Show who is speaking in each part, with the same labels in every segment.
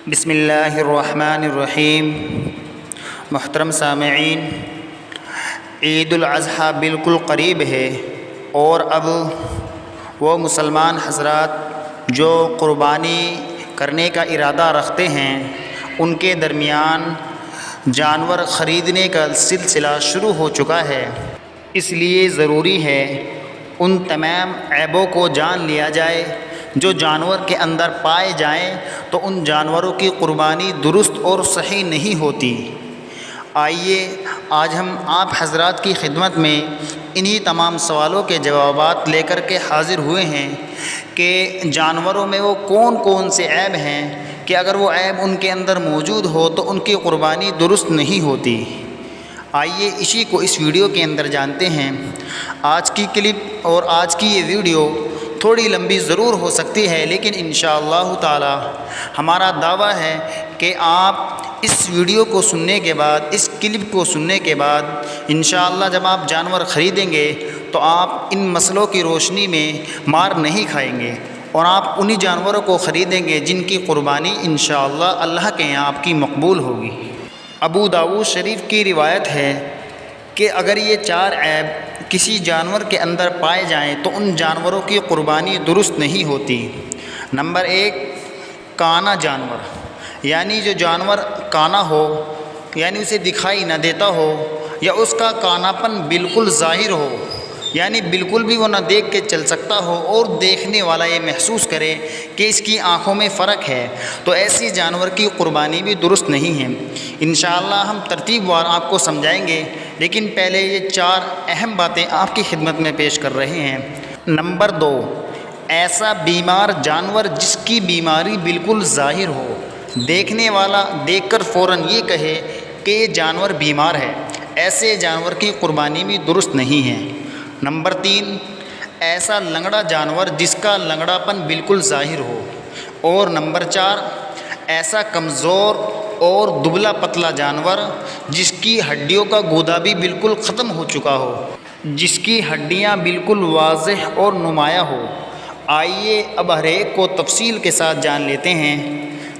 Speaker 1: بسم اللہ الرحمن الرحیم۔ محترم سامعین، عید الاضحیٰ بالکل قریب ہے اور اب وہ مسلمان حضرات جو قربانی کرنے کا ارادہ رکھتے ہیں ان کے درمیان جانور خریدنے کا سلسلہ شروع ہو چکا ہے۔ اس لیے ضروری ہے ان تمام عیبوں کو جان لیا جائے جو جانور کے اندر پائے جائیں تو ان جانوروں کی قربانی درست اور صحیح نہیں ہوتی۔ آئیے آج ہم آپ حضرات کی خدمت میں انہی تمام سوالوں کے جوابات لے کر کے حاضر ہوئے ہیں کہ جانوروں میں وہ کون کون سے عیب ہیں کہ اگر وہ عیب ان کے اندر موجود ہو تو ان کی قربانی درست نہیں ہوتی۔ آئیے اسی کو اس ویڈیو کے اندر جانتے ہیں۔ آج کی کلپ اور آج کی یہ ویڈیو تھوڑی لمبی ضرور ہو سکتی ہے، لیکن انشاءاللہ تعالی ہمارا دعویٰ ہے کہ آپ اس ویڈیو کو سننے کے بعد، اس کلپ کو سننے کے بعد انشاءاللہ جب آپ جانور خریدیں گے تو آپ ان مسئلوں کی روشنی میں مار نہیں کھائیں گے اور آپ انہی جانوروں کو خریدیں گے جن کی قربانی انشاءاللہ اللہ کے یہاں آپ کی مقبول ہوگی۔ ابو داؤد شریف کی روایت ہے کہ اگر یہ 4 عیب کسی جانور کے اندر پائے جائیں تو ان جانوروں کی قربانی درست نہیں ہوتی۔ نمبر 1، کانا جانور، یعنی جو جانور کانا ہو، یعنی اسے دکھائی نہ دیتا ہو یا اس کا کاناپن بالکل ظاہر ہو، یعنی بالکل بھی وہ نہ دیکھ کے چل سکتا ہو اور دیکھنے والا یہ محسوس کرے کہ اس کی آنکھوں میں فرق ہے، تو ایسی جانور کی قربانی بھی درست نہیں ہے۔ انشاءاللہ ہم ترتیب وار آپ کو سمجھائیں گے، لیکن پہلے یہ 4 اہم باتیں آپ کی خدمت میں پیش کر رہے ہیں۔ نمبر 2، ایسا بیمار جانور جس کی بیماری بالکل ظاہر ہو، دیکھنے والا دیکھ کر فوراً یہ کہے کہ یہ جانور بیمار ہے، ایسے جانور کی قربانی بھی درست نہیں ہے۔ نمبر 3، ایسا لنگڑا جانور جس کا لنگڑا پن بالکل ظاہر ہو۔ اور نمبر 4، ایسا کمزور اور دبلا پتلا جانور جس کی ہڈیوں کا گودا بھی بالکل ختم ہو چکا ہو، جس کی ہڈیاں بالکل واضح اور نمایاں ہو۔ آئیے اب ہر ایک کو تفصیل کے ساتھ جان لیتے ہیں۔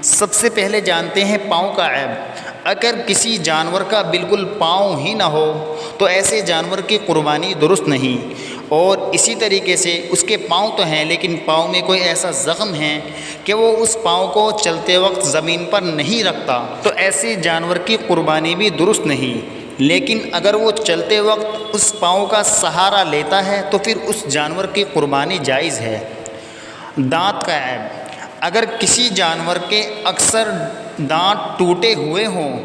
Speaker 1: سب سے پہلے جانتے ہیں پاؤں کا عیب۔ اگر کسی جانور کا بالکل پاؤں ہی نہ ہو تو ایسے جانور کی قربانی درست نہیں، اور اسی طریقے سے اس کے پاؤں تو ہیں لیکن پاؤں میں کوئی ایسا زخم ہے کہ وہ اس پاؤں کو چلتے وقت زمین پر نہیں رکھتا تو ایسے جانور کی قربانی بھی درست نہیں، لیکن اگر وہ چلتے وقت اس پاؤں کا سہارا لیتا ہے تو پھر اس جانور کی قربانی جائز ہے۔ دانت کا عیب، اگر کسی جانور کے اکثر دانت ٹوٹے ہوئے ہوں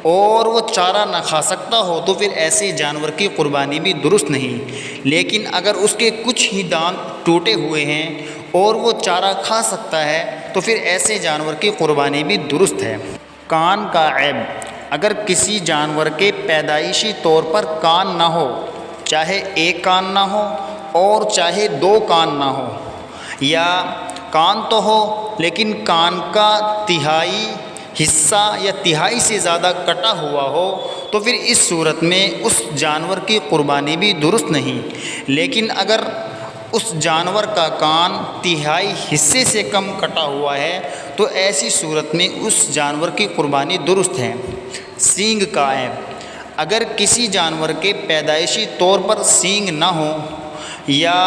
Speaker 1: اور وہ چارہ نہ کھا سکتا ہو تو پھر ایسے جانور کی قربانی بھی درست نہیں، لیکن اگر اس کے کچھ ہی دانت ٹوٹے ہوئے ہیں اور وہ چارہ کھا سکتا ہے تو پھر ایسے جانور کی قربانی بھی درست ہے۔ کان کا عیب، اگر کسی جانور کے پیدائشی طور پر کان نہ ہو، چاہے ایک کان نہ ہو اور چاہے 2 کان نہ ہو، یا کان تو ہو لیکن کان کا تہائی حصہ یا تہائی سے زیادہ کٹا ہوا ہو تو پھر اس صورت میں اس جانور کی قربانی بھی درست نہیں، لیکن اگر اس جانور کا کان تہائی حصے سے کم کٹا ہوا ہے تو ایسی صورت میں اس جانور کی قربانی درست ہے۔ سینگ کا عیب، اگر کسی جانور کے پیدائشی طور پر سینگ نہ ہوں یا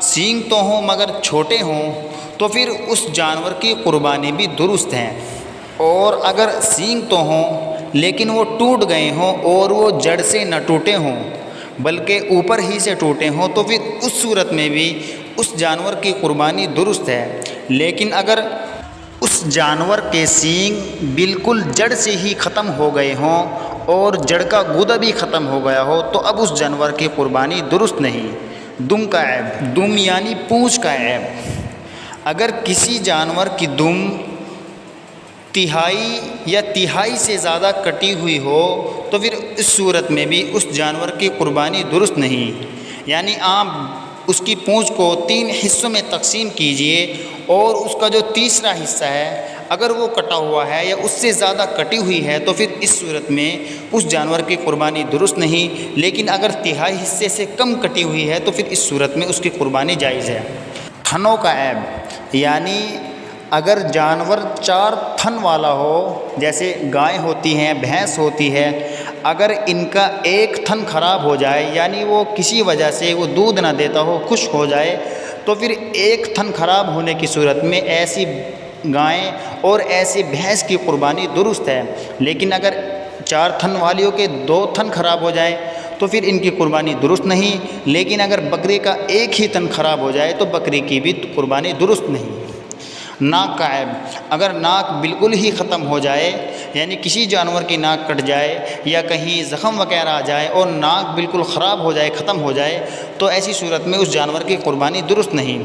Speaker 1: سینگ تو ہوں مگر چھوٹے ہوں تو پھر اس جانور کی قربانی بھی درست ہے، اور اگر سینگ تو ہوں لیکن وہ ٹوٹ گئے ہوں اور وہ جڑ سے نہ ٹوٹے ہوں بلکہ اوپر ہی سے ٹوٹے ہوں تو پھر اس صورت میں بھی اس جانور کی قربانی درست ہے، لیکن اگر اس جانور کے سینگ بالکل جڑ سے ہی ختم ہو گئے ہوں اور جڑ کا گودا بھی ختم ہو گیا ہو تو اب اس جانور کی قربانی درست نہیں۔ دم کا عیب، دم یعنی پونچھ کا عیب، اگر کسی جانور کی دم تہائی یا تہائی سے زیادہ کٹی ہوئی ہو تو پھر اس صورت میں بھی اس جانور کی قربانی درست نہیں، یعنی آپ اس کی پونچھ کو 3 حصوں میں تقسیم کیجئے اور اس کا جو تیسرا حصہ ہے اگر وہ کٹا ہوا ہے یا اس سے زیادہ کٹی ہوئی ہے تو پھر اس صورت میں اس جانور کی قربانی درست نہیں، لیکن اگر تہائی حصے سے کم کٹی ہوئی ہے تو پھر اس صورت میں اس کی قربانی جائز ہے۔ تھنوں کا عیب، یعنی اگر جانور 4 تھن والا ہو، جیسے گائے ہوتی ہیں، بھینس ہوتی ہے، اگر ان کا ایک تھن خراب ہو جائے، یعنی وہ کسی وجہ سے وہ دودھ نہ دیتا ہو، خشک ہو جائے، تو پھر ایک تھن خراب ہونے کی صورت میں ایسی گائیں اور ایسی بھینس کی قربانی درست ہے۔ لیکن اگر 4 تھن والیوں کے 2 تھن خراب ہو جائیں تو پھر ان کی قربانی درست نہیں۔ لیکن اگر بکرے کا ایک ہی تن خراب ہو جائے تو بکری کی بھی قربانی درست نہیں۔ ناک کا عیب، اگر ناک بالکل ہی ختم ہو جائے، یعنی کسی جانور کی ناک کٹ جائے یا کہیں زخم وغیرہ آ جائے اور ناک بالکل خراب ہو جائے، ختم ہو جائے، تو ایسی صورت میں اس جانور کی قربانی درست نہیں۔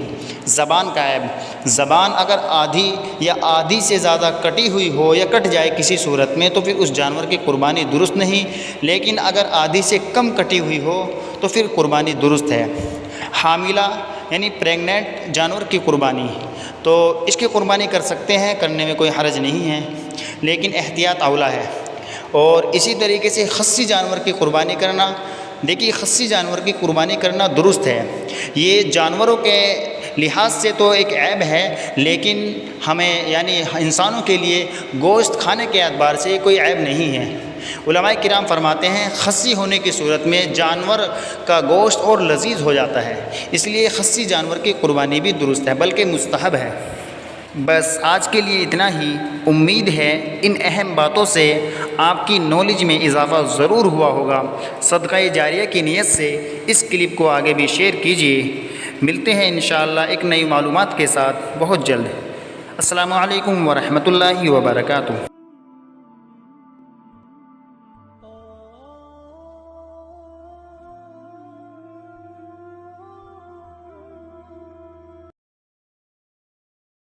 Speaker 1: زبان کا عیب، زبان اگر آدھی یا آدھی سے زیادہ کٹی ہوئی ہو یا کٹ جائے کسی صورت میں تو پھر اس جانور کی قربانی درست نہیں۔ لیکن اگر آدھی سے کم کٹی ہوئی ہو تو پھر قربانی درست ہے۔ حاملہ یعنی پریگننٹ جانور کی قربانی، تو اس کی قربانی کر سکتے ہیں، کرنے میں کوئی حرج نہیں ہے، لیکن احتیاط اولیٰ ہے۔ اور اسی طریقے سے خصی جانور کی قربانی کرنا، دیکھیے خصی جانور کی قربانی کرنا درست ہے۔ یہ جانوروں کے لحاظ سے تو ایک عیب ہے، لیکن ہمیں یعنی انسانوں کے لیے گوشت کھانے کے اعتبار سے کوئی عیب نہیں ہے۔ علماء کرام فرماتے ہیں خصی ہونے کی صورت میں جانور کا گوشت اور لذیذ ہو جاتا ہے، اس لیے خصی جانور کی قربانی بھی درست ہے، بلکہ مستحب ہے۔ بس آج کے لیے اتنا ہی۔ امید ہے ان اہم باتوں سے آپ کی نالج میں اضافہ ضرور ہوا ہوگا۔ صدقہ جاریہ کی نیت سے اس کلپ کو آگے بھی شیئر کیجیے۔ ملتے ہیں انشاءاللہ ایک نئی معلومات کے ساتھ بہت جلد۔ السلام علیکم ورحمۃ اللہ وبرکاتہ۔